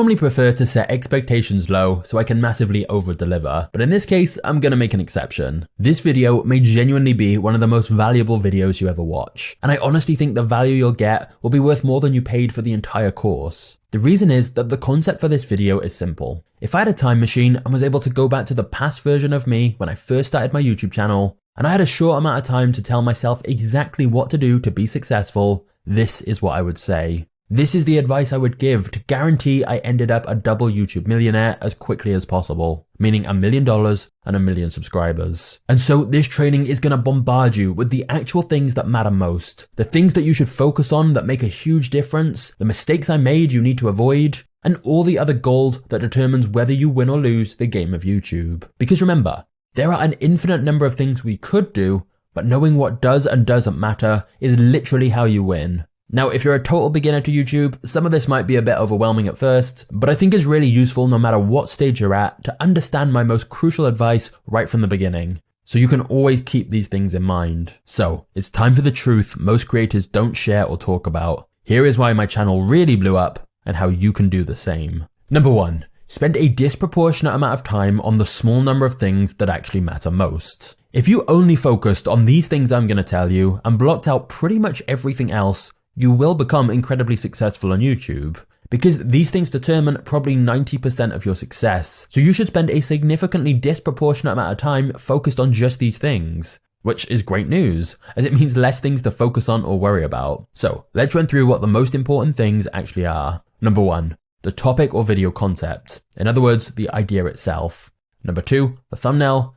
Normally prefer to set expectations low so I can massively over-deliver, but in this case, I'm gonna make an exception. This video may genuinely be one of the most valuable videos you ever watch, and I honestly think the value you'll get will be worth more than you paid for the entire course. The reason is that the concept for this video is simple. If I had a time machine and was able to go back to the past version of me when I first started my YouTube channel, and I had a short amount of time to tell myself exactly what to do to be successful, this is what I would say. This is the advice I would give to guarantee I ended up a double YouTube millionaire as quickly as possible, meaning $1 million and 1 million subscribers. And so this training is going to bombard you with the actual things that matter most, the things that you should focus on that make a huge difference, the mistakes I made you need to avoid, and all the other gold that determines whether you win or lose the game of YouTube. Because remember, there are an infinite number of things we could do, but knowing what does and doesn't matter is literally how you win. Now, if you're a total beginner to YouTube, some of this might be a bit overwhelming at first, but I think it's really useful no matter what stage you're at to understand my most crucial advice right from the beginning. So you can always keep these things in mind. So, it's time for the truth most creators don't share or talk about. Here is why my channel really blew up and how you can do the same. Number 1. Spend a disproportionate amount of time on the small number of things that actually matter most. If you only focused on these things I'm going to tell you and blocked out pretty much everything else, you will become incredibly successful on YouTube, because these things determine probably 90% of your success. So you should spend a significantly disproportionate amount of time focused on just these things, which is great news, as it means less things to focus on or worry about. So let's run through what the most important things actually are. Number 1, the topic or video concept. In other words, the idea itself. Number 2, the thumbnail.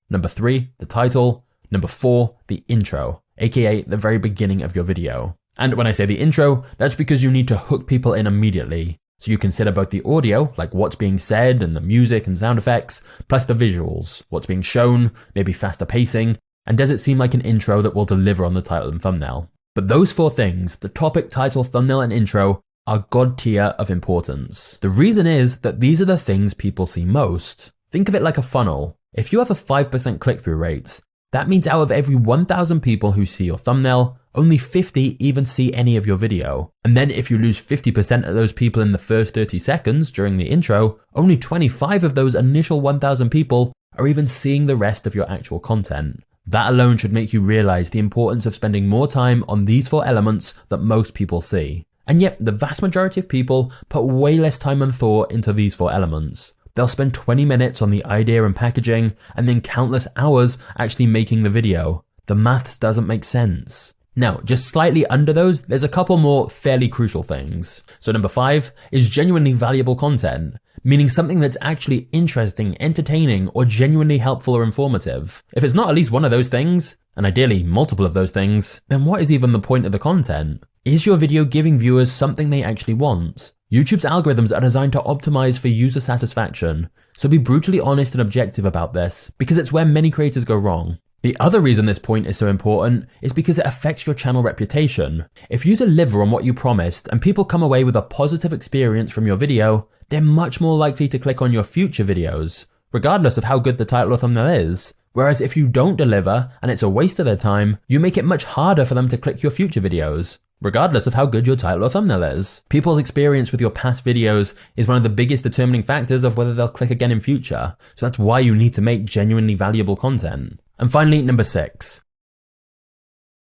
Number 3, the title. Number 4, the intro, aka the very beginning of your video. And when I say the intro, that's because you need to hook people in immediately. So you consider both the audio, like what's being said and the music and sound effects, plus the visuals, what's being shown, maybe faster pacing, and does it seem like an intro that will deliver on the title and thumbnail. But those 4 things, the topic, title, thumbnail, and intro, are god tier of importance. The reason is that these are the things people see most. Think of it like a funnel. If you have a 5% click-through rate, that means out of every 1,000 people who see your thumbnail, only 50 even see any of your video. And then if you lose 50% of those people in the first 30 seconds during the intro, only 25 of those initial 1,000 people are even seeing the rest of your actual content. That alone should make you realize the importance of spending more time on these 4 elements that most people see. And yet, the vast majority of people put way less time and thought into these 4 elements. They'll spend 20 minutes on the idea and packaging, and then countless hours actually making the video. The maths doesn't make sense. Now, just slightly under those, there's a couple more fairly crucial things. So number 5 is genuinely valuable content, meaning something that's actually interesting, entertaining, or genuinely helpful or informative. If it's not at least one of those things, and ideally multiple of those things, then what is even the point of the content? Is your video giving viewers something they actually want? YouTube's algorithms are designed to optimize for user satisfaction, so be brutally honest and objective about this, because it's where many creators go wrong. The other reason this point is so important is because it affects your channel reputation. If you deliver on what you promised and people come away with a positive experience from your video, they're much more likely to click on your future videos, regardless of how good the title or thumbnail is. Whereas if you don't deliver and it's a waste of their time, you make it much harder for them to click your future videos, regardless of how good your title or thumbnail is. People's experience with your past videos is one of the biggest determining factors of whether they'll click again in future. So that's why you need to make genuinely valuable content. And finally, number 6.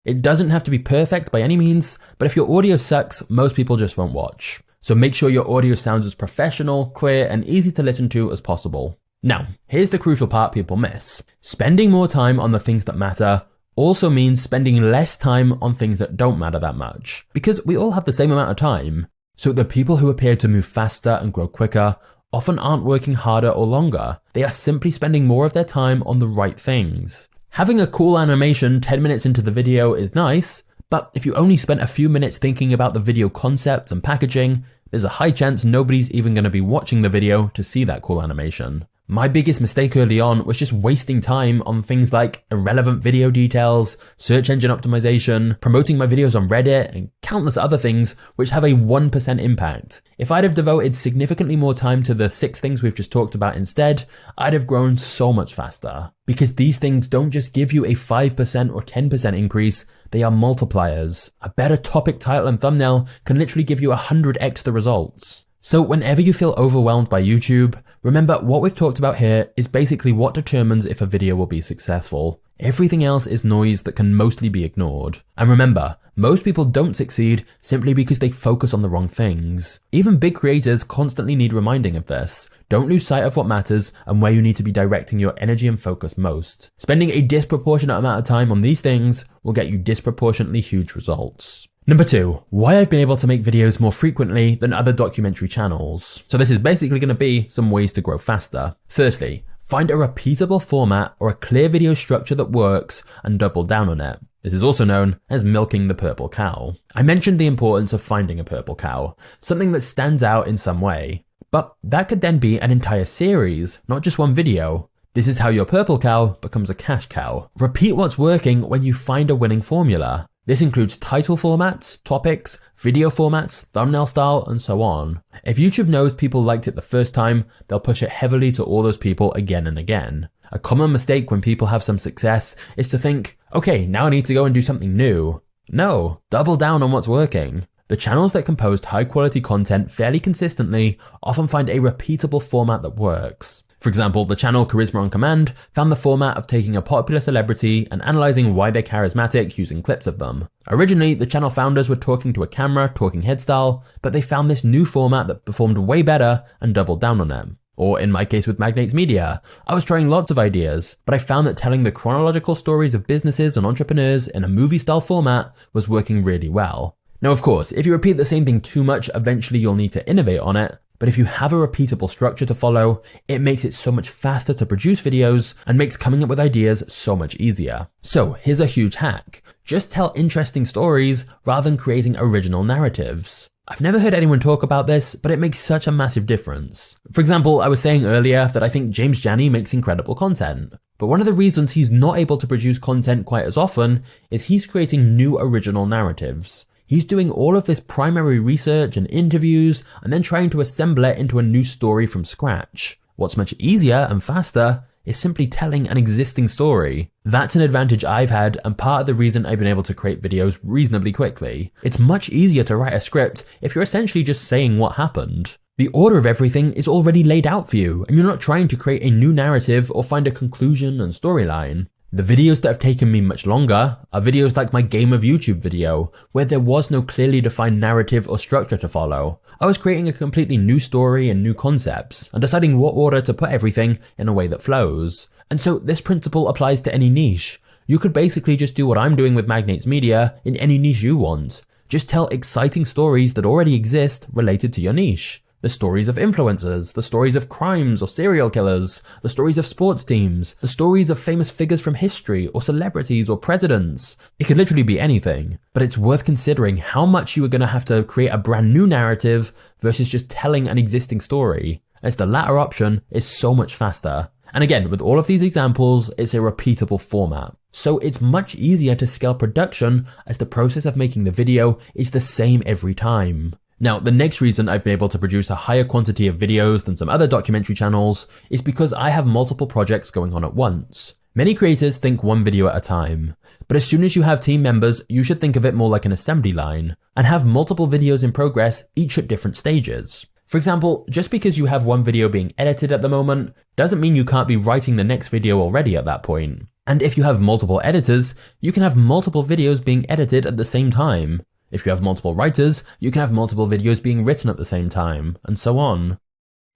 It doesn't have to be perfect by any means, but if your audio sucks, most people just won't watch. So make sure your audio sounds as professional, clear, and easy to listen to as possible. Now, here's the crucial part people miss. Spending more time on the things that matter also means spending less time on things that don't matter that much, because we all have the same amount of time. So the people who appear to move faster and grow quicker often aren't working harder or longer. They are simply spending more of their time on the right things. Having a cool animation 10 minutes into the video is nice, but if you only spent a few minutes thinking about the video concept and packaging, there's a high chance nobody's even going to be watching the video to see that cool animation. My biggest mistake early on was just wasting time on things like irrelevant video details, search engine optimization, promoting my videos on Reddit, and countless other things which have a 1% impact. If I'd have devoted significantly more time to the 6 things we've just talked about instead, I'd have grown so much faster. Because these things don't just give you a 5% or 10% increase, they are multipliers. A better topic, title, and thumbnail can literally give you 100x the results. So whenever you feel overwhelmed by YouTube, remember what we've talked about here is basically what determines if a video will be successful. Everything else is noise that can mostly be ignored. And remember, most people don't succeed simply because they focus on the wrong things. Even big creators constantly need reminding of this. Don't lose sight of what matters and where you need to be directing your energy and focus most. Spending a disproportionate amount of time on these things will get you disproportionately huge results. Number 2, why I've been able to make videos more frequently than other documentary channels. So this is basically going to be some ways to grow faster. Firstly, find a repeatable format or a clear video structure that works and double down on it. This is also known as milking the purple cow. I mentioned the importance of finding a purple cow, something that stands out in some way. But that could then be an entire series, not just one video. This is how your purple cow becomes a cash cow. Repeat what's working when you find a winning formula. This includes title formats, topics, video formats, thumbnail style, and so on. If YouTube knows people liked it the first time, they'll push it heavily to all those people again and again. A common mistake when people have some success is to think, okay, now I need to go and do something new. No, double down on what's working. The channels that can post high quality content fairly consistently often find a repeatable format that works. For example, the channel Charisma on Command found the format of taking a popular celebrity and analyzing why they're charismatic using clips of them. Originally, the channel founders were talking to a camera, talking head style, but they found this new format that performed way better and doubled down on it. Or in my case with Magnates Media, I was trying lots of ideas, but I found that telling the chronological stories of businesses and entrepreneurs in a movie style format was working really well. Now of course, if you repeat the same thing too much, eventually you'll need to innovate on it. But if you have a repeatable structure to follow, it makes it so much faster to produce videos and makes coming up with ideas so much easier. So here's a huge hack. Just tell interesting stories rather than creating original narratives. I've never heard anyone talk about this, but it makes such a massive difference. For example, I was saying earlier that I think James Janney makes incredible content. But one of the reasons he's not able to produce content quite as often is he's creating new original narratives. He's doing all of this primary research and interviews and then trying to assemble it into a new story from scratch. What's much easier and faster is simply telling an existing story. That's an advantage I've had and part of the reason I've been able to create videos reasonably quickly. It's much easier to write a script if you're essentially just saying what happened. The order of everything is already laid out for you and you're not trying to create a new narrative or find a conclusion and storyline. The videos that have taken me much longer are videos like my Game of YouTube video, where there was no clearly defined narrative or structure to follow. I was creating a completely new story and new concepts, and deciding what order to put everything in a way that flows. And so this principle applies to any niche. You could basically just do what I'm doing with Magnates Media in any niche you want. Just tell exciting stories that already exist related to your niche. The stories of influencers, the stories of crimes or serial killers, the stories of sports teams, the stories of famous figures from history or celebrities or presidents. It could literally be anything, but it's worth considering how much you are going to have to create a brand new narrative versus just telling an existing story, as the latter option is so much faster. And again, with all of these examples, it's a repeatable format. So it's much easier to scale production as the process of making the video is the same every time. Now, the next reason I've been able to produce a higher quantity of videos than some other documentary channels is because I have multiple projects going on at once. Many creators think one video at a time, but as soon as you have team members, you should think of it more like an assembly line and have multiple videos in progress, each at different stages. For example, just because you have one video being edited at the moment doesn't mean you can't be writing the next video already at that point. And if you have multiple editors, you can have multiple videos being edited at the same time. If you have multiple writers, you can have multiple videos being written at the same time, and so on.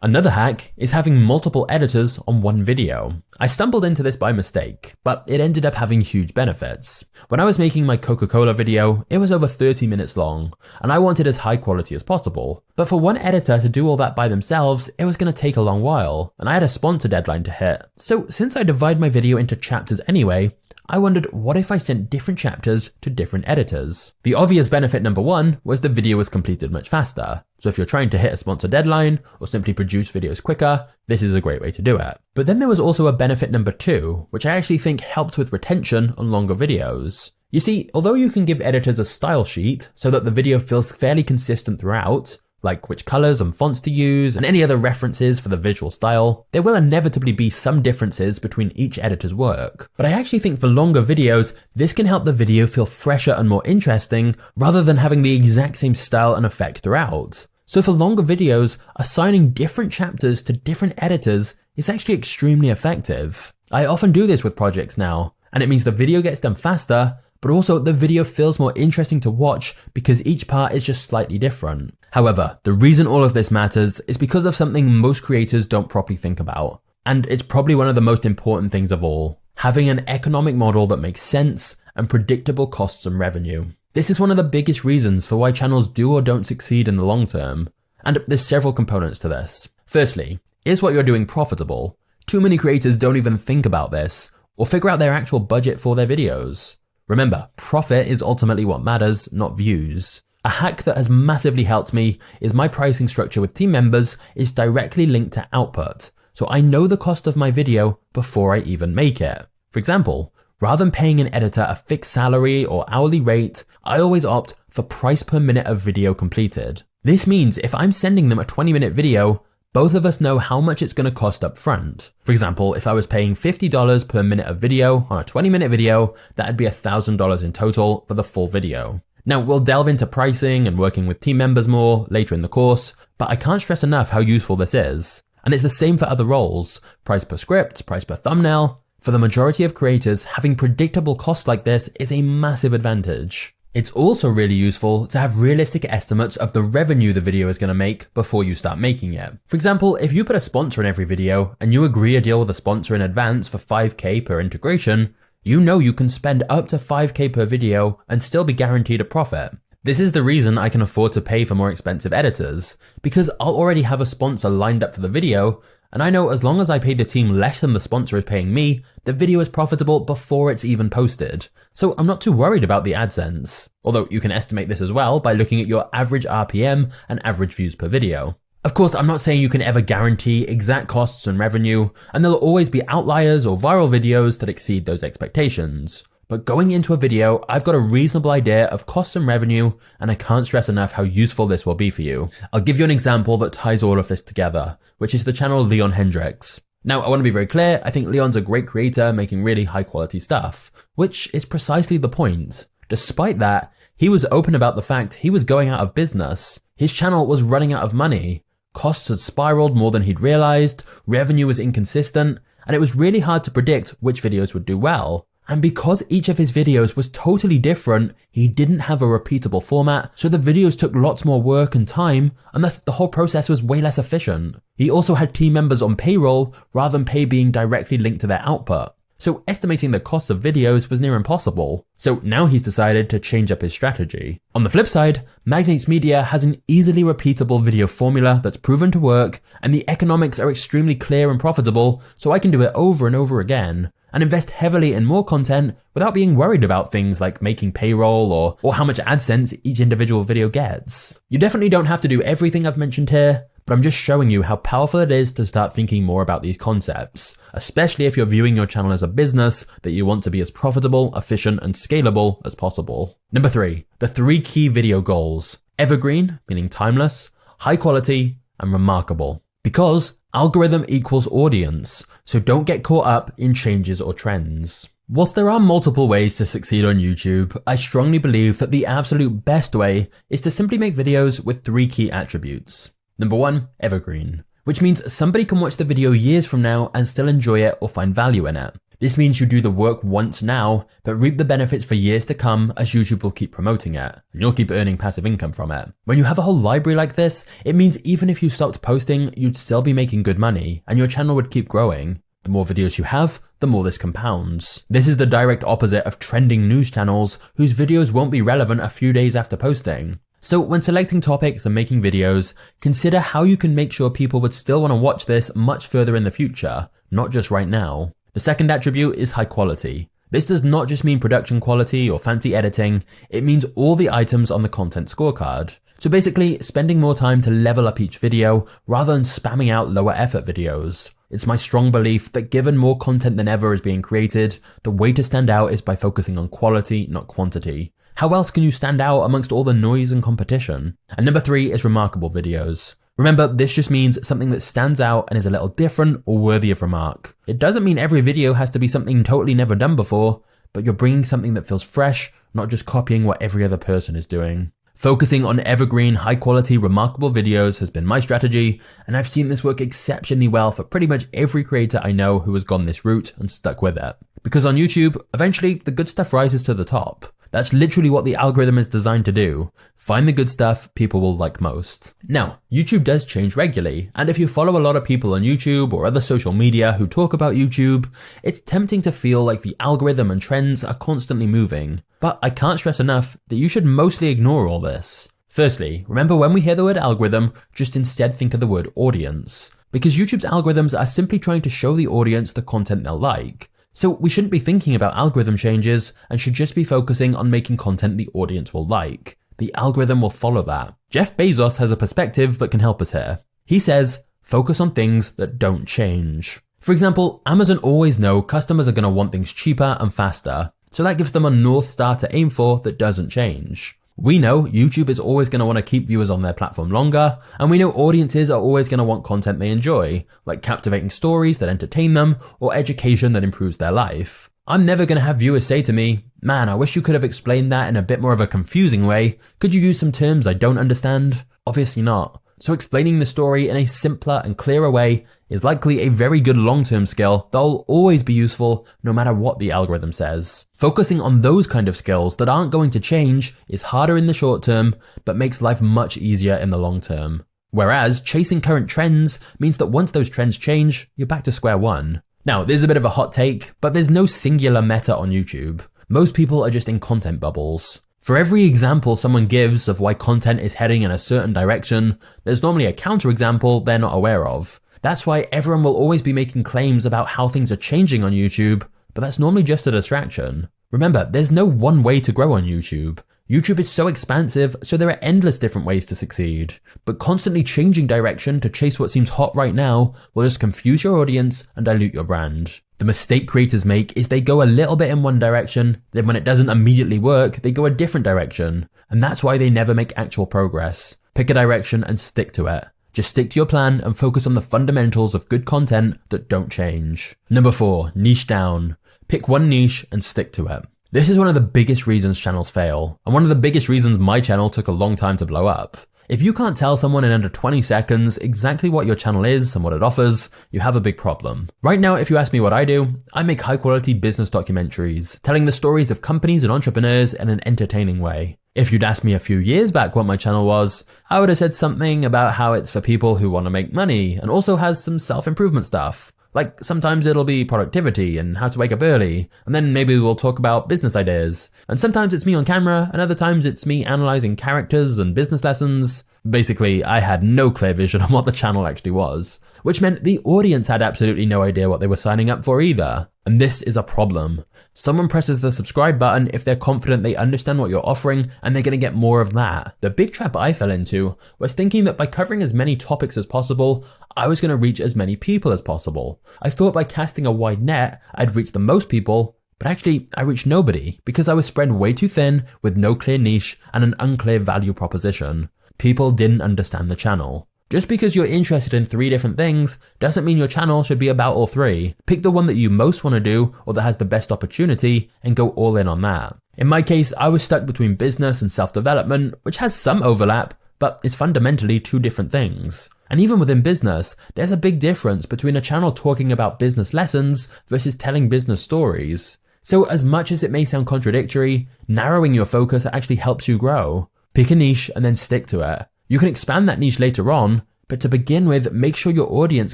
Another hack is having multiple editors on one video. I stumbled into this by mistake, but it ended up having huge benefits. When I was making my Coca-Cola video, it was over 30 minutes long, and I wanted as high quality as possible. But for one editor to do all that by themselves, it was going to take a long while, and I had a sponsor deadline to hit. So since I divide my video into chapters anyway, I wondered what if I sent different chapters to different editors. The obvious benefit number one was the video was completed much faster. So if you're trying to hit a sponsor deadline or simply produce videos quicker, this is a great way to do it. But then there was also a benefit number two, which I actually think helped with retention on longer videos. You see, although you can give editors a style sheet so that the video feels fairly consistent throughout, like which colors and fonts to use and any other references for the visual style, there will inevitably be some differences between each editor's work. But I actually think for longer videos, this can help the video feel fresher and more interesting rather than having the exact same style and effect throughout. So for longer videos, assigning different chapters to different editors is actually extremely effective. I often do this with projects now, and it means the video gets done faster, but also the video feels more interesting to watch because each part is just slightly different. However, the reason all of this matters is because of something most creators don't properly think about. And it's probably one of the most important things of all: having an economic model that makes sense and predictable costs and revenue. This is one of the biggest reasons for why channels do or don't succeed in the long term. And there's several components to this. Firstly, is what you're doing profitable? Too many creators don't even think about this or figure out their actual budget for their videos. Remember, profit is ultimately what matters, not views. A hack that has massively helped me is my pricing structure with team members is directly linked to output. So I know the cost of my video before I even make it. For example, rather than paying an editor a fixed salary or hourly rate, I always opt for price per minute of video completed. This means if I'm sending them a 20-minute video, both of us know how much it's going to cost up front. For example, if I was paying $50 per minute of video on a 20-minute video, that'd be $1,000 in total for the full video. Now, we'll delve into pricing and working with team members more later in the course, but I can't stress enough how useful this is. And it's the same for other roles: price per script, price per thumbnail. For the majority of creators, having predictable costs like this is a massive advantage. It's also really useful to have realistic estimates of the revenue the video is going to make before you start making it. For example, if you put a sponsor in every video and you agree a deal with a sponsor in advance for $5,000 per integration, you know you can spend up to $5,000 per video and still be guaranteed a profit. This is the reason I can afford to pay for more expensive editors, because I'll already have a sponsor lined up for the video, and I know as long as I pay the team less than the sponsor is paying me, the video is profitable before it's even posted. So I'm not too worried about the AdSense. Although you can estimate this as well by looking at your average RPM and average views per video. Of course, I'm not saying you can ever guarantee exact costs and revenue, and there'll always be outliers or viral videos that exceed those expectations. But going into a video, I've got a reasonable idea of costs and revenue, and I can't stress enough how useful this will be for you. I'll give you an example that ties all of this together, which is the channel Leon Hendricks. Now, I want to be very clear, I think Leon's a great creator making really high quality stuff, which is precisely the point. Despite that, he was open about the fact he was going out of business. His channel was running out of money. Costs had spiraled more than he'd realized, revenue was inconsistent, and it was really hard to predict which videos would do well. And because each of his videos was totally different, he didn't have a repeatable format, so the videos took lots more work and time, and thus the whole process was way less efficient. He also had team members on payroll rather than pay being directly linked to their output. So estimating the costs of videos was near impossible. So now he's decided to change up his strategy. On the flip side, Magnates Media has an easily repeatable video formula that's proven to work, and the economics are extremely clear and profitable, so I can do it over and over again, and invest heavily in more content without being worried about things like making payroll or how much AdSense each individual video gets. You definitely don't have to do everything I've mentioned here, but I'm just showing you how powerful it is to start thinking more about these concepts, especially if you're viewing your channel as a business that you want to be as profitable, efficient, and scalable as possible. Number 3, the 3 key video goals: evergreen, meaning timeless, high quality, and remarkable. Because algorithm equals audience, so don't get caught up in changes or trends. Whilst there are multiple ways to succeed on YouTube, I strongly believe that the absolute best way is to simply make videos with 3 key attributes. Number 1, evergreen, which means somebody can watch the video years from now and still enjoy it or find value in it. This means you do the work once now, but reap the benefits for years to come as YouTube will keep promoting it, and you'll keep earning passive income from it. When you have a whole library like this, it means even if you stopped posting, you'd still be making good money, and your channel would keep growing. The more videos you have, the more this compounds. This is the direct opposite of trending news channels whose videos won't be relevant a few days after posting. So when selecting topics and making videos, consider how you can make sure people would still want to watch this much further in the future, not just right now. The second attribute is high quality. This does not just mean production quality or fancy editing, it means all the items on the content scorecard. So basically, spending more time to level up each video rather than spamming out lower effort videos. It's my strong belief that given more content than ever is being created, the way to stand out is by focusing on quality, not quantity. How else can you stand out amongst all the noise and competition? And number 3 is remarkable videos. Remember, this just means something that stands out and is a little different or worthy of remark. It doesn't mean every video has to be something totally never done before, but you're bringing something that feels fresh, not just copying what every other person is doing. Focusing on evergreen, high quality, remarkable videos has been my strategy, and I've seen this work exceptionally well for pretty much every creator I know who has gone this route and stuck with it. Because on YouTube, eventually the good stuff rises to the top. That's literally what the algorithm is designed to do. Find the good stuff people will like most. Now, YouTube does change regularly, and if you follow a lot of people on YouTube or other social media who talk about YouTube, it's tempting to feel like the algorithm and trends are constantly moving. But I can't stress enough that you should mostly ignore all this. Firstly, remember when we hear the word algorithm, just instead think of the word audience. Because YouTube's algorithms are simply trying to show the audience the content they'll like. So we shouldn't be thinking about algorithm changes and should just be focusing on making content the audience will like. The algorithm will follow that. Jeff Bezos has a perspective that can help us here. He says, focus on things that don't change. For example, Amazon always know customers are going to want things cheaper and faster. So that gives them a North Star to aim for that doesn't change. We know YouTube is always going to want to keep viewers on their platform longer, and we know audiences are always going to want content they enjoy, like captivating stories that entertain them or education that improves their life. I'm never going to have viewers say to me, man, I wish you could have explained that in a bit more of a confusing way. Could you use some terms I don't understand? Obviously not. So explaining the story in a simpler and clearer way is likely a very good long-term skill that will always be useful no matter what the algorithm says. Focusing on those kind of skills that aren't going to change is harder in the short term, but makes life much easier in the long term. Whereas chasing current trends means that once those trends change, you're back to square one. Now, this is a bit of a hot take, but there's no singular meta on YouTube. Most people are just in content bubbles. For every example someone gives of why content is heading in a certain direction, there's normally a counterexample they're not aware of. That's why everyone will always be making claims about how things are changing on YouTube, but that's normally just a distraction. Remember, there's no one way to grow on YouTube. YouTube is so expansive, so there are endless different ways to succeed. But constantly changing direction to chase what seems hot right now will just confuse your audience and dilute your brand. The mistake creators make is they go a little bit in one direction, then when it doesn't immediately work, they go a different direction. And that's why they never make actual progress. Pick a direction and stick to it. Just stick to your plan and focus on the fundamentals of good content that don't change. Number 4, niche down. Pick one niche and stick to it. This is one of the biggest reasons channels fail, and one of the biggest reasons my channel took a long time to blow up. If you can't tell someone in under 20 seconds exactly what your channel is and what it offers, you have a big problem. Right now, if you ask me what I do, I make high quality business documentaries, telling the stories of companies and entrepreneurs in an entertaining way. If you'd asked me a few years back what my channel was, I would have said something about how it's for people who want to make money and also has some self-improvement stuff. Like sometimes it'll be productivity and how to wake up early, and then maybe we'll talk about business ideas. And sometimes it's me on camera, and other times it's me analyzing characters and business lessons. Basically, I had no clear vision on what the channel actually was, which meant the audience had absolutely no idea what they were signing up for either. And this is a problem. Someone presses the subscribe button if they're confident they understand what you're offering and they're going to get more of that. The big trap I fell into was thinking that by covering as many topics as possible, I was going to reach as many people as possible. I thought by casting a wide net, I'd reach the most people, but actually I reached nobody because I was spread way too thin with no clear niche and an unclear value proposition. People didn't understand the channel. Just because you're interested in 3 different things doesn't mean your channel should be about all 3. Pick the one that you most want to do or that has the best opportunity and go all in on that. In my case, I was stuck between business and self-development, which has some overlap, but is fundamentally 2 different things. And even within business, there's a big difference between a channel talking about business lessons versus telling business stories. So as much as it may sound contradictory, narrowing your focus actually helps you grow. Pick a niche and then stick to it. You can expand that niche later on, but to begin with, make sure your audience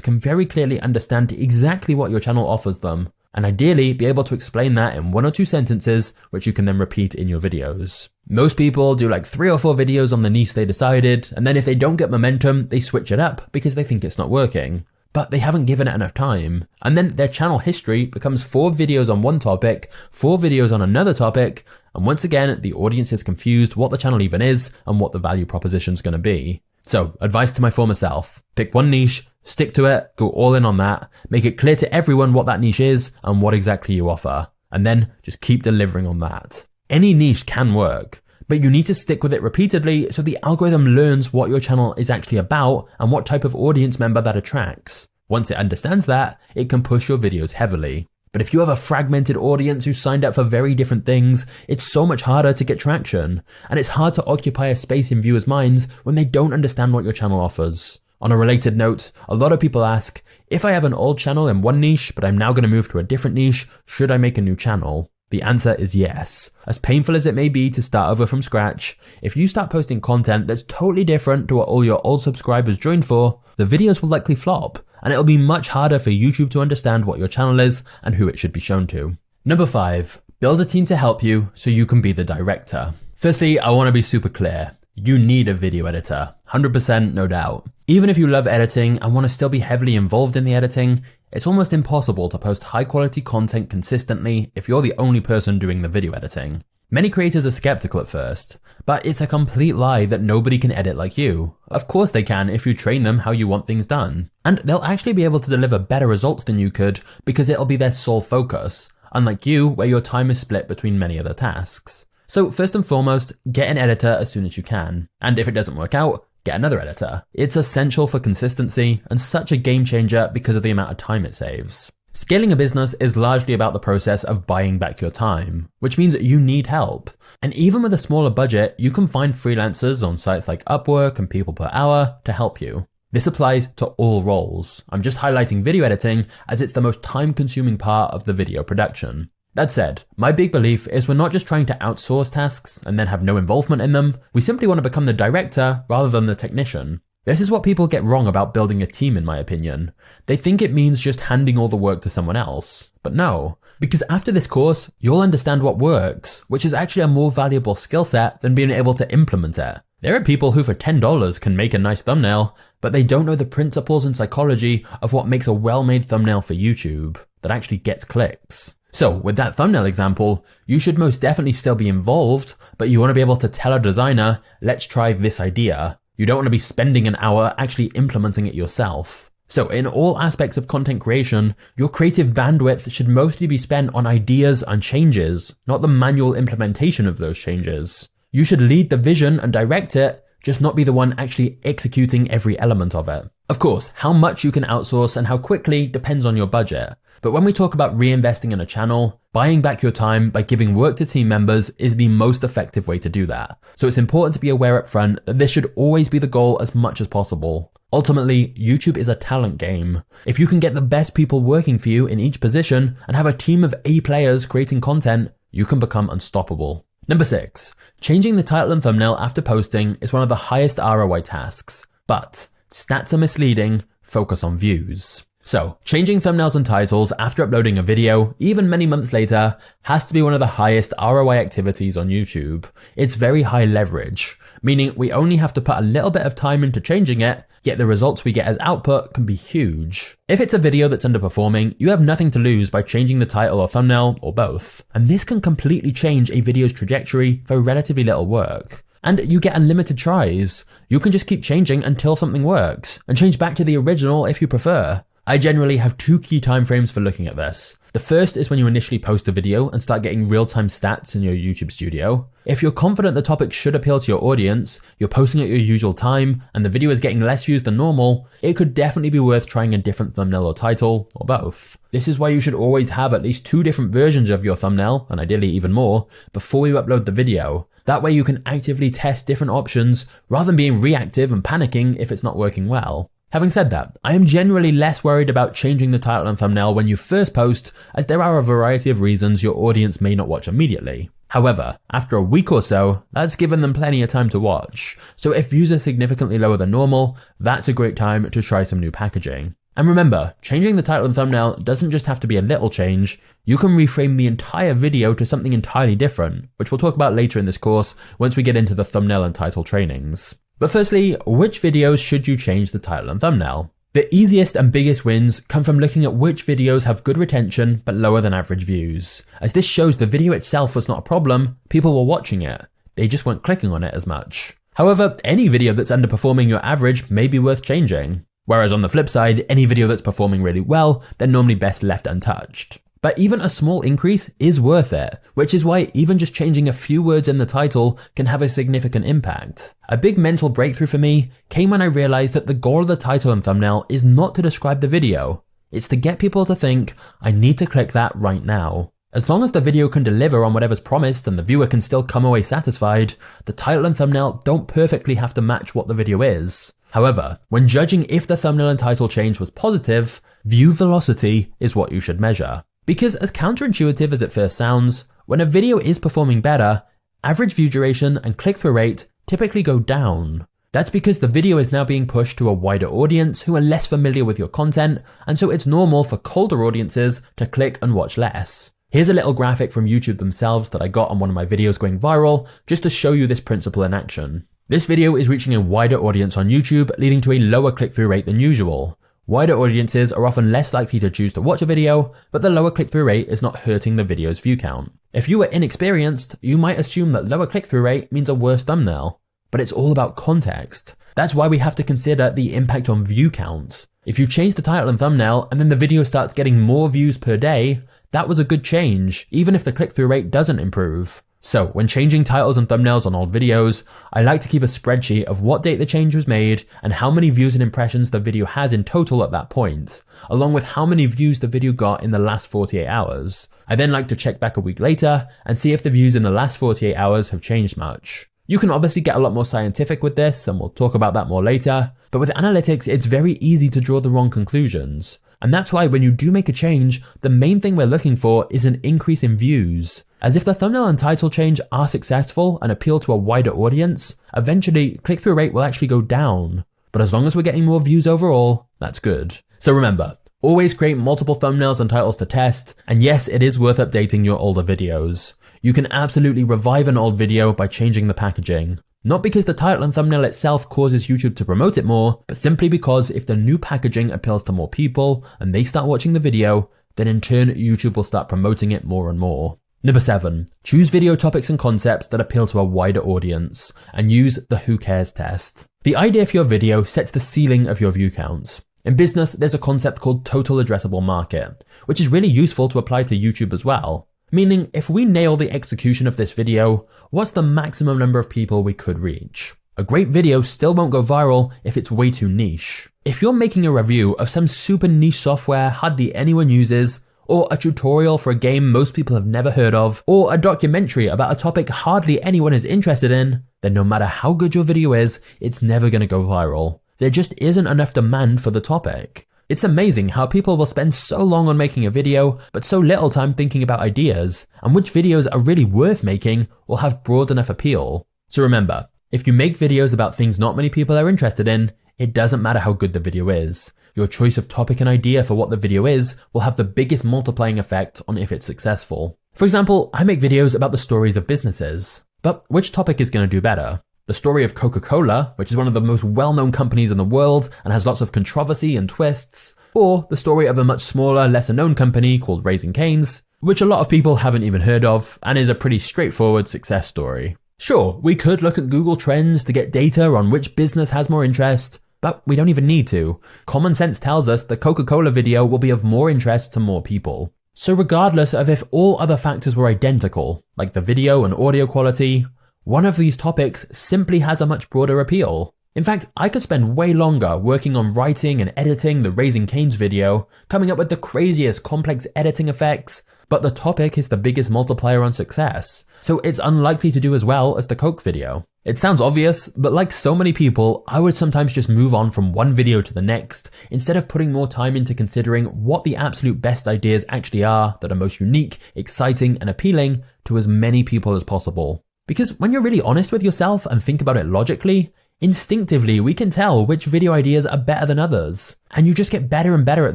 can very clearly understand exactly what your channel offers them, and ideally be able to explain that in 1 or 2 sentences, which you can then repeat in your videos. Most people do like 3 or 4 videos on the niche they decided, and then if they don't get momentum, they switch it up because they think it's not working. But they haven't given it enough time. And then their channel history becomes 4 videos on one topic, 4 videos on another topic, and once again, the audience is confused what the channel even is and what the value proposition is going to be. So, advice to my former self: pick one niche, stick to it, go all in on that, make it clear to everyone what that niche is and what exactly you offer, and then just keep delivering on that. Any niche can work, but you need to stick with it repeatedly so the algorithm learns what your channel is actually about and what type of audience member that attracts. Once it understands that, it can push your videos heavily. But if you have a fragmented audience who signed up for very different things, it's so much harder to get traction. And it's hard to occupy a space in viewers' minds when they don't understand what your channel offers. On a related note, a lot of people ask, if I have an old channel in one niche, but I'm now going to move to a different niche, should I make a new channel? The answer is yes. As painful as it may be to start over from scratch, if you start posting content that's totally different to what all your old subscribers joined for, the videos will likely flop, and it'll be much harder for YouTube to understand what your channel is and who it should be shown to. Number 5, build a team to help you so you can be the director. Firstly, I want to be super clear. You need a video editor, 100% no doubt. Even if you love editing and want to still be heavily involved in the editing, it's almost impossible to post high quality content consistently if you're the only person doing the video editing. Many creators are skeptical at first, but it's a complete lie that nobody can edit like you. Of course they can if you train them how you want things done. And they'll actually be able to deliver better results than you could because it'll be their sole focus, unlike you where your time is split between many other tasks. So first and foremost, get an editor as soon as you can. And if it doesn't work out, get another editor. It's essential for consistency and such a game changer because of the amount of time it saves. Scaling a business is largely about the process of buying back your time, which means you need help. And even with a smaller budget, you can find freelancers on sites like Upwork and People Per Hour to help you. This applies to all roles. I'm just highlighting video editing as it's the most time-consuming part of the video production. That said, my big belief is we're not just trying to outsource tasks and then have no involvement in them. We simply want to become the director rather than the technician. This is what people get wrong about building a team, in my opinion. They think it means just handing all the work to someone else. But no, because after this course, you'll understand what works, which is actually a more valuable skill set than being able to implement it. There are people who for $10 can make a nice thumbnail, but they don't know the principles and psychology of what makes a well-made thumbnail for YouTube that actually gets clicks. So with that thumbnail example, you should most definitely still be involved, but you want to be able to tell a designer, let's try this idea. You don't want to be spending an hour actually implementing it yourself. So in all aspects of content creation, your creative bandwidth should mostly be spent on ideas and changes, not the manual implementation of those changes. You should lead the vision and direct it, just not be the one actually executing every element of it. Of course, how much you can outsource and how quickly depends on your budget. But when we talk about reinvesting in a channel, buying back your time by giving work to team members is the most effective way to do that. So it's important to be aware up front that this should always be the goal as much as possible. Ultimately, YouTube is a talent game. If you can get the best people working for you in each position and have a team of A players creating content, you can become unstoppable. Number 6, changing the title and thumbnail after posting is one of the highest ROI tasks, but stats are misleading, focus on views. So, changing thumbnails and titles after uploading a video, even many months later, has to be one of the highest ROI activities on YouTube. It's very high leverage, meaning we only have to put a little bit of time into changing it, yet the results we get as output can be huge. If it's a video that's underperforming, you have nothing to lose by changing the title or thumbnail, or both. And this can completely change a video's trajectory for relatively little work. And you get unlimited tries. You can just keep changing until something works, and change back to the original if you prefer. I generally have 2 key timeframes for looking at this. The first is when you initially post a video and start getting real-time stats in your YouTube studio. If you're confident the topic should appeal to your audience, you're posting at your usual time, and the video is getting less views than normal, it could definitely be worth trying a different thumbnail or title, or both. This is why you should always have at least 2 different versions of your thumbnail, and ideally even more, before you upload the video. That way you can actively test different options, rather than being reactive and panicking if it's not working well. Having said that, I am generally less worried about changing the title and thumbnail when you first post, as there are a variety of reasons your audience may not watch immediately. However, after a week or so, that's given them plenty of time to watch. So if views are significantly lower than normal, that's a great time to try some new packaging. And remember, changing the title and thumbnail doesn't just have to be a little change. You can reframe the entire video to something entirely different, which we'll talk about later in this course once we get into the thumbnail and title trainings. But firstly, which videos should you change the title and thumbnail? The easiest and biggest wins come from looking at which videos have good retention but lower than average views, as this shows the video itself was not a problem, people were watching it, they just weren't clicking on it as much. However, any video that's underperforming your average may be worth changing. Whereas on the flip side, any video that's performing really well, they're normally best left untouched. But even a small increase is worth it, which is why even just changing a few words in the title can have a significant impact. A big mental breakthrough for me came when I realized that the goal of the title and thumbnail is not to describe the video, It's to get people to think, I need to click that right now. As long as the video can deliver on whatever's promised and the viewer can still come away satisfied, the title and thumbnail don't perfectly have to match what the video is. However, when judging if the thumbnail and title change was positive, view velocity is what you should measure. Because as counterintuitive as it first sounds, when a video is performing better, average view duration and click-through rate typically go down. That's because the video is now being pushed to a wider audience who are less familiar with your content, and so it's normal for colder audiences to click and watch less. Here's a little graphic from YouTube themselves that I got on one of my videos going viral, just to show you this principle in action. This video is reaching a wider audience on YouTube, leading to a lower click-through rate than usual. Wider audiences are often less likely to choose to watch a video, but the lower click-through rate is not hurting the video's view count. If you were inexperienced, you might assume that lower click-through rate means a worse thumbnail, but it's all about context. That's why we have to consider the impact on view count. If you change the title and thumbnail and then the video starts getting more views per day, that was a good change, even if the click-through rate doesn't improve. So when changing titles and thumbnails on old videos, I like to keep a spreadsheet of what date the change was made and how many views and impressions the video has in total at that point, along with how many views the video got in the last 48 hours. I then like to check back a week later and see if the views in the last 48 hours have changed much. You can obviously get a lot more scientific with this, and we'll talk about that more later, but with analytics it's very easy to draw the wrong conclusions. And that's why when you do make a change, the main thing we're looking for is an increase in views. As if the thumbnail and title change are successful and appeal to a wider audience, eventually click-through rate will actually go down. But as long as we're getting more views overall, that's good. So remember, always create multiple thumbnails and titles to test, and yes, it is worth updating your older videos. You can absolutely revive an old video by changing the packaging. Not because the title and thumbnail itself causes YouTube to promote it more, but simply because if the new packaging appeals to more people and they start watching the video, then in turn YouTube will start promoting it more and more. Number 7, choose video topics and concepts that appeal to a wider audience and use the who cares test. The idea for your video sets the ceiling of your view counts. In business, there's a concept called total addressable market, which is really useful to apply to YouTube as well. Meaning, if we nail the execution of this video, what's the maximum number of people we could reach? A great video still won't go viral if it's way too niche. If you're making a review of some super niche software hardly anyone uses, or a tutorial for a game most people have never heard of, or a documentary about a topic hardly anyone is interested in, then no matter how good your video is, it's never going to go viral. There just isn't enough demand for the topic. It's amazing how people will spend so long on making a video, but so little time thinking about ideas, and which videos are really worth making will have broad enough appeal. So remember, if you make videos about things not many people are interested in, it doesn't matter how good the video is. Your choice of topic and idea for what the video is will have the biggest multiplying effect on if it's successful. For example, I make videos about the stories of businesses, but which topic is going to do better? The story of Coca-Cola, which is one of the most well-known companies in the world and has lots of controversy and twists, or the story of a much smaller, lesser-known company called Raising Cane's, which a lot of people haven't even heard of and is a pretty straightforward success story. Sure, we could look at Google Trends to get data on which business has more interest, but we don't even need to. Common sense tells us the Coca-Cola video will be of more interest to more people. So regardless of if all other factors were identical, like the video and audio quality, one of these topics simply has a much broader appeal. In fact, I could spend way longer working on writing and editing the Raising Cane's video, coming up with the craziest complex editing effects, but the topic is the biggest multiplier on success, so it's unlikely to do as well as the Coke video. It sounds obvious, but like so many people, I would sometimes just move on from one video to the next, instead of putting more time into considering what the absolute best ideas actually are that are most unique, exciting, and appealing to as many people as possible. Because when you're really honest with yourself and think about it logically, instinctively we can tell which video ideas are better than others, and you just get better and better at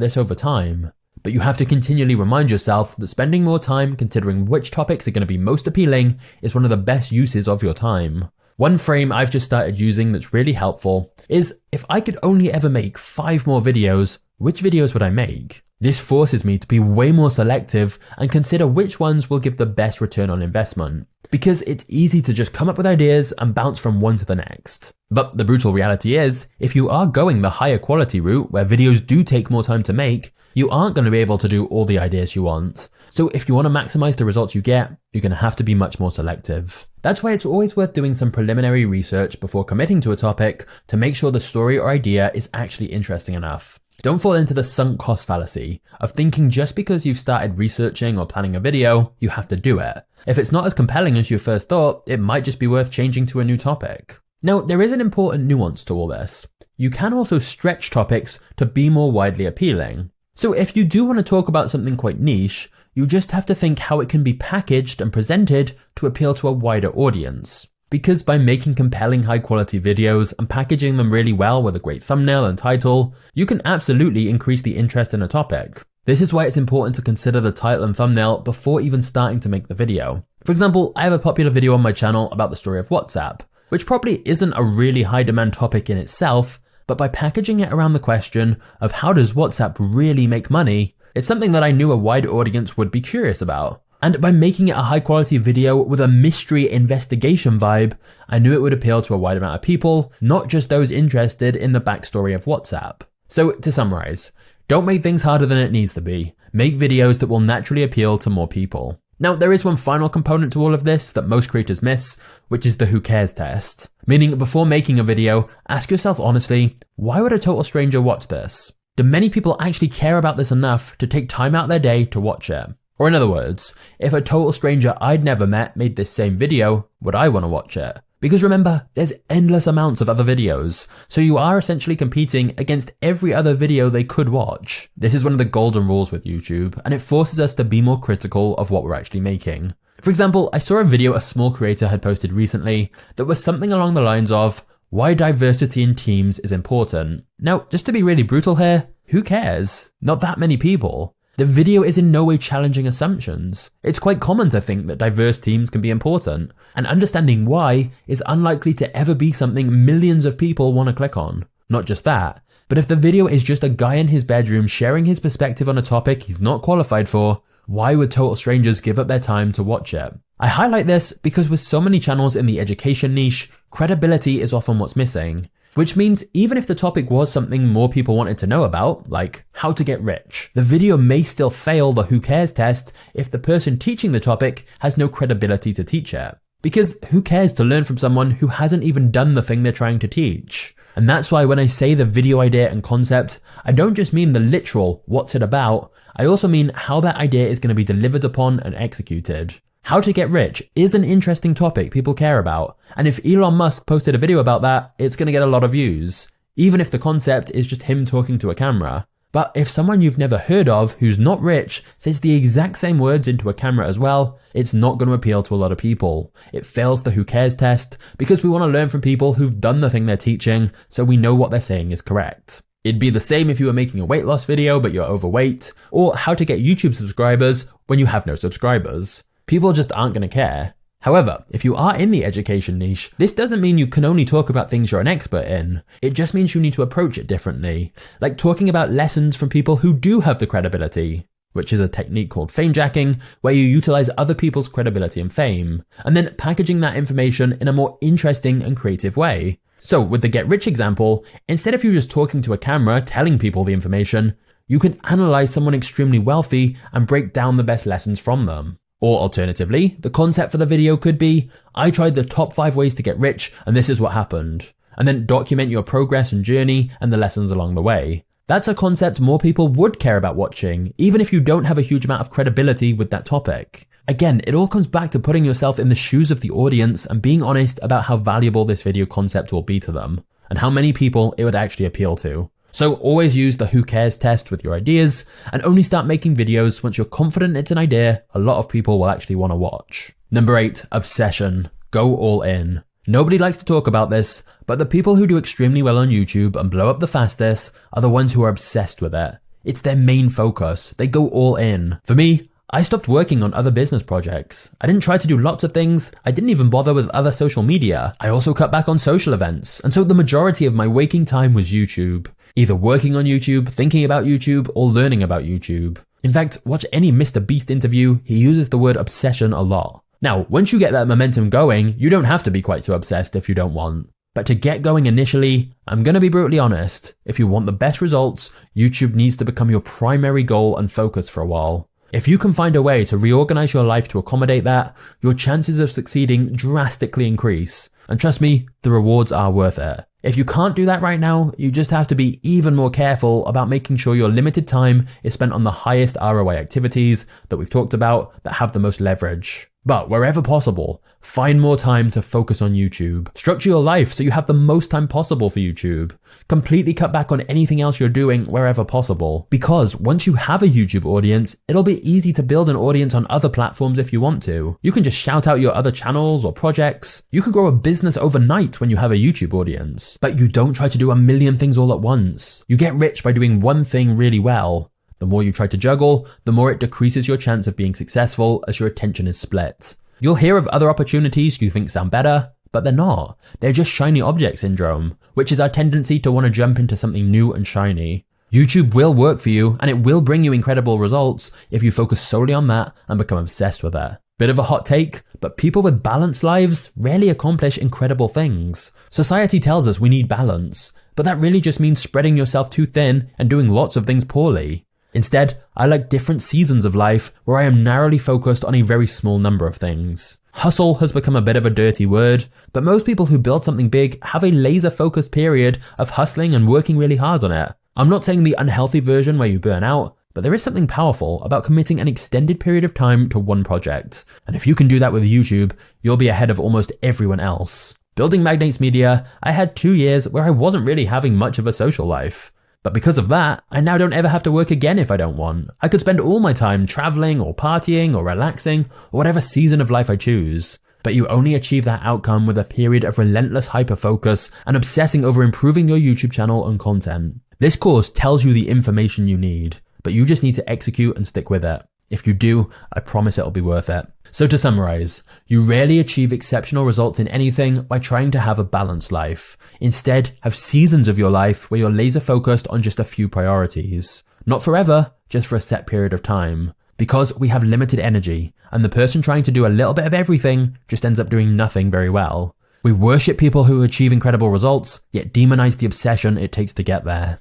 this over time. But you have to continually remind yourself that spending more time considering which topics are going to be most appealing is one of the best uses of your time. One frame I've just started using that's really helpful is, if I could only ever make 5 more videos, which videos would I make? This forces me to be way more selective and consider which ones will give the best return on investment, because it's easy to just come up with ideas and bounce from one to the next. But the brutal reality is, if you are going the higher quality route where videos do take more time to make, you aren't going to be able to do all the ideas you want. So if you want to maximize the results you get, you're going to have to be much more selective. That's why it's always worth doing some preliminary research before committing to a topic to make sure the story or idea is actually interesting enough. Don't fall into the sunk cost fallacy of thinking just because you've started researching or planning a video, you have to do it. If it's not as compelling as you first thought, it might just be worth changing to a new topic. Now, there is an important nuance to all this. You can also stretch topics to be more widely appealing. So if you do want to talk about something quite niche, you just have to think how it can be packaged and presented to appeal to a wider audience. Because by making compelling high quality videos and packaging them really well with a great thumbnail and title, you can absolutely increase the interest in a topic. This is why it's important to consider the title and thumbnail before even starting to make the video. For example, I have a popular video on my channel about the story of WhatsApp, which probably isn't a really high demand topic in itself, but by packaging it around the question of how does WhatsApp really make money, it's something that I knew a wide audience would be curious about. And by making it a high quality video with a mystery investigation vibe, I knew it would appeal to a wide amount of people, not just those interested in the backstory of WhatsApp. So to summarize, don't make things harder than it needs to be. Make videos that will naturally appeal to more people. Now, there is one final component to all of this that most creators miss, which is the who cares test. Meaning, before making a video, ask yourself honestly, why would a total stranger watch this? Do many people actually care about this enough to take time out their day to watch it? Or in other words, if a total stranger I'd never met made this same video, would I want to watch it? Because remember, there's endless amounts of other videos, so you are essentially competing against every other video they could watch. This is one of the golden rules with YouTube, and it forces us to be more critical of what we're actually making. For example, I saw a video a small creator had posted recently that was something along the lines of, why diversity in teams is important. Now, just to be really brutal here, who cares? Not that many people. The video is in no way challenging assumptions. It's quite common to think that diverse teams can be important, and understanding why is unlikely to ever be something millions of people want to click on. Not just that, but if the video is just a guy in his bedroom sharing his perspective on a topic he's not qualified for, why would total strangers give up their time to watch it? I highlight this because with so many channels in the education niche, credibility is often what's missing. Which means even if the topic was something more people wanted to know about, like how to get rich, the video may still fail the who cares test if the person teaching the topic has no credibility to teach it. Because who cares to learn from someone who hasn't even done the thing they're trying to teach? And that's why when I say the video idea and concept, I don't just mean the literal what's it about, I also mean how that idea is going to be delivered upon and executed. How to get rich is an interesting topic people care about, and if Elon Musk posted a video about that, it's going to get a lot of views, even if the concept is just him talking to a camera. But if someone you've never heard of who's not rich says the exact same words into a camera as well, it's not going to appeal to a lot of people. It fails the who cares test because we want to learn from people who've done the thing they're teaching so we know what they're saying is correct. It'd be the same if you were making a weight loss video but you're overweight, or how to get YouTube subscribers when you have no subscribers. People just aren't going to care. However, if you are in the education niche, this doesn't mean you can only talk about things you're an expert in. It just means you need to approach it differently, like talking about lessons from people who do have the credibility, which is a technique called fame jacking, where you utilize other people's credibility and fame, and then packaging that information in a more interesting and creative way. So with the get rich example, instead of you just talking to a camera telling people the information, you can analyze someone extremely wealthy and break down the best lessons from them. Or alternatively, the concept for the video could be, I tried the top 5 ways to get rich and this is what happened. And then document your progress and journey and the lessons along the way. That's a concept more people would care about watching, even if you don't have a huge amount of credibility with that topic. Again, it all comes back to putting yourself in the shoes of the audience and being honest about how valuable this video concept will be to them, and how many people it would actually appeal to. So always use the who cares test with your ideas, and only start making videos once you're confident it's an idea a lot of people will actually want to watch. Number 8, obsession. Go all in. Nobody likes to talk about this, but the people who do extremely well on YouTube and blow up the fastest are the ones who are obsessed with it. It's their main focus. They go all in. For me, I stopped working on other business projects. I didn't try to do lots of things. I didn't even bother with other social media. I also cut back on social events. And so the majority of my waking time was YouTube. Either working on YouTube, thinking about YouTube, or learning about YouTube. In fact, watch any Mr. Beast interview, he uses the word obsession a lot. Now, once you get that momentum going, you don't have to be quite so obsessed if you don't want. But to get going initially, I'm gonna be brutally honest, if you want the best results, YouTube needs to become your primary goal and focus for a while. If you can find a way to reorganize your life to accommodate that, your chances of succeeding drastically increase. And trust me, the rewards are worth it. If you can't do that right now, you just have to be even more careful about making sure your limited time is spent on the highest ROI activities that we've talked about that have the most leverage. But wherever possible, find more time to focus on YouTube. Structure your life so you have the most time possible for YouTube. Completely cut back on anything else you're doing wherever possible. Because once you have a YouTube audience, it'll be easy to build an audience on other platforms if you want to. You can just shout out your other channels or projects. You can grow a business overnight when you have a YouTube audience. But you don't try to do a million things all at once. You get rich by doing one thing really well. The more you try to juggle, the more it decreases your chance of being successful as your attention is split. You'll hear of other opportunities you think sound better, but they're not. They're just shiny object syndrome, which is our tendency to want to jump into something new and shiny. YouTube will work for you, and it will bring you incredible results if you focus solely on that and become obsessed with it. Bit of a hot take, but people with balanced lives rarely accomplish incredible things. Society tells us we need balance, but that really just means spreading yourself too thin and doing lots of things poorly. Instead, I like different seasons of life where I am narrowly focused on a very small number of things. Hustle has become a bit of a dirty word, but most people who build something big have a laser-focused period of hustling and working really hard on it. I'm not saying the unhealthy version where you burn out, but there is something powerful about committing an extended period of time to one project. And if you can do that with YouTube, you'll be ahead of almost everyone else. Building Magnates Media, I had 2 years where I wasn't really having much of a social life. But because of that, I now don't ever have to work again if I don't want. I could spend all my time traveling or partying or relaxing or whatever season of life I choose. But you only achieve that outcome with a period of relentless hyper-focus and obsessing over improving your YouTube channel and content. This course tells you the information you need, but you just need to execute and stick with it. If you do, I promise it'll be worth it. So to summarize, you rarely achieve exceptional results in anything by trying to have a balanced life. Instead, have seasons of your life where you're laser focused on just a few priorities. Not forever, just for a set period of time. Because we have limited energy, and the person trying to do a little bit of everything just ends up doing nothing very well. We worship people who achieve incredible results, yet demonize the obsession it takes to get there.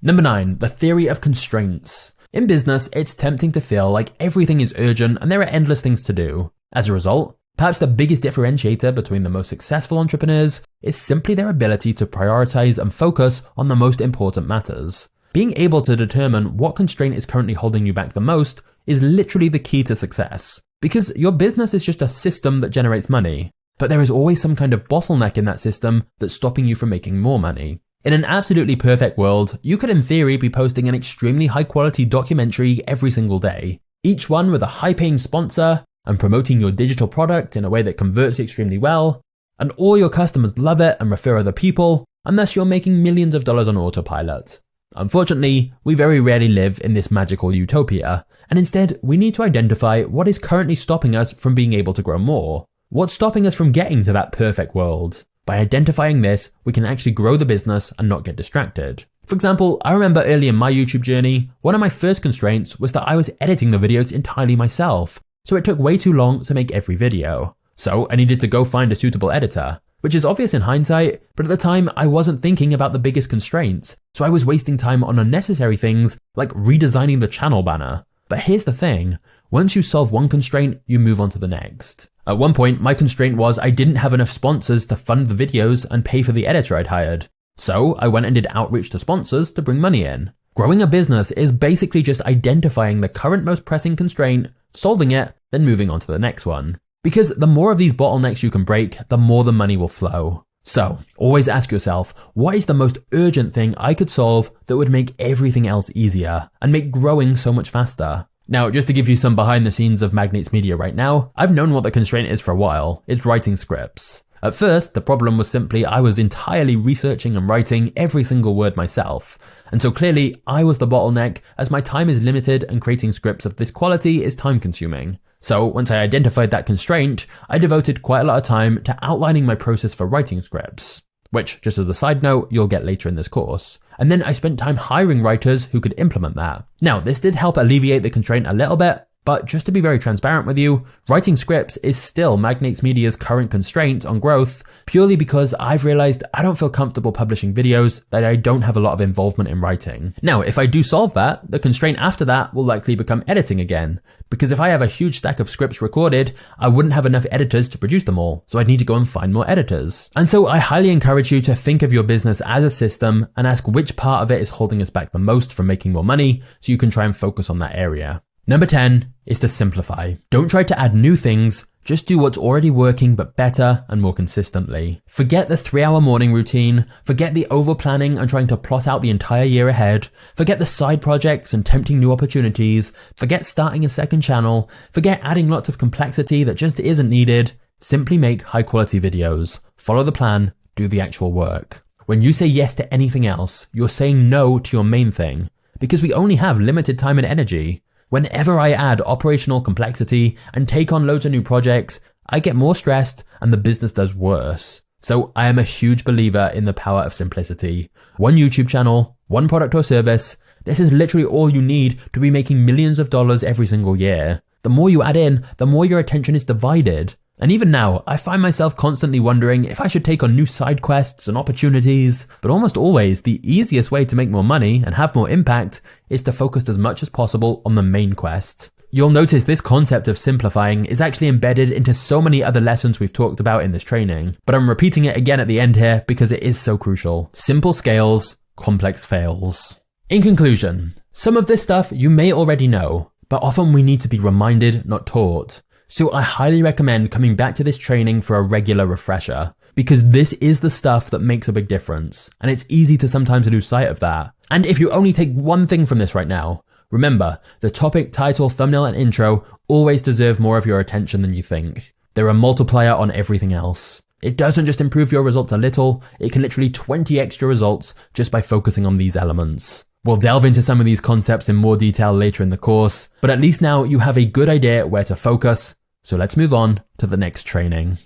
Number 9, the theory of constraints. In business, it's tempting to feel like everything is urgent and there are endless things to do. As a result, perhaps the biggest differentiator between the most successful entrepreneurs is simply their ability to prioritize and focus on the most important matters. Being able to determine what constraint is currently holding you back the most is literally the key to success. Because your business is just a system that generates money, but there is always some kind of bottleneck in that system that's stopping you from making more money. In an absolutely perfect world, you could in theory be posting an extremely high quality documentary every single day, each one with a high paying sponsor and promoting your digital product in a way that converts extremely well, and all your customers love it and refer other people, and thus you're making millions of dollars on autopilot. Unfortunately, we very rarely live in this magical utopia, and instead we need to identify what is currently stopping us from being able to grow more. What's stopping us from getting to that perfect world? By identifying this, we can actually grow the business and not get distracted. For example, I remember early in my YouTube journey, one of my first constraints was that I was editing the videos entirely myself, so it took way too long to make every video. So I needed to go find a suitable editor, which is obvious in hindsight, but at the time I wasn't thinking about the biggest constraints, so I was wasting time on unnecessary things like redesigning the channel banner. But here's the thing, once you solve one constraint, you move on to the next. At one point, my constraint was I didn't have enough sponsors to fund the videos and pay for the editor I'd hired. So I went and did outreach to sponsors to bring money in. Growing a business is basically just identifying the current most pressing constraint, solving it, then moving on to the next one. Because the more of these bottlenecks you can break, the more the money will flow. So always ask yourself, what is the most urgent thing I could solve that would make everything else easier and make growing so much faster? Now, just to give you some behind the scenes of Magnates Media right now, I've known what the constraint is for a while. It's writing scripts. At first, the problem was simply I was entirely researching and writing every single word myself. And so clearly, I was the bottleneck as my time is limited and creating scripts of this quality is time consuming. So once I identified that constraint, I devoted quite a lot of time to outlining my process for writing scripts, which, just as a side note, you'll get later in this course. And then I spent time hiring writers who could implement that. Now, this did help alleviate the constraint a little bit, But just to be very transparent with you, writing scripts is still Magnates Media's current constraint on growth, purely because I've realized I don't feel comfortable publishing videos that I don't have a lot of involvement in writing. Now, if I do solve that, the constraint after that will likely become editing again, because if I have a huge stack of scripts recorded, I wouldn't have enough editors to produce them all, so I'd need to go and find more editors. And so I highly encourage you to think of your business as a system and ask which part of it is holding us back the most from making more money, so you can try and focus on that area. Number 10 is to simplify. Don't try to add new things, just do what's already working but better and more consistently. Forget the 3-hour morning routine, forget the over-planning and trying to plot out the entire year ahead, forget the side projects and tempting new opportunities, forget starting a second channel, forget adding lots of complexity that just isn't needed. Simply make high quality videos, follow the plan, do the actual work. When you say yes to anything else, you're saying no to your main thing, because we only have limited time and energy. Whenever I add operational complexity and take on loads of new projects, I get more stressed and the business does worse. So I am a huge believer in the power of simplicity. One YouTube channel, one product or service. This is literally all you need to be making millions of dollars every single year. The more you add in, the more your attention is divided. And even now, I find myself constantly wondering if I should take on new side quests and opportunities, but almost always the easiest way to make more money and have more impact is to focus as much as possible on the main quest. You'll notice this concept of simplifying is actually embedded into so many other lessons we've talked about in this training, but I'm repeating it again at the end here because it is so crucial. Simple scales, complex fails. In conclusion, some of this stuff you may already know, but often we need to be reminded, not taught. So I highly recommend coming back to this training for a regular refresher, because this is the stuff that makes a big difference, and it's easy to sometimes lose sight of that. And if you only take one thing from this right now, remember, the topic, title, thumbnail, and intro always deserve more of your attention than you think. They're a multiplier on everything else. It doesn't just improve your results a little, it can literally 20 extra results just by focusing on these elements. We'll delve into some of these concepts in more detail later in the course, but at least now you have a good idea where to focus. So let's move on to the next training.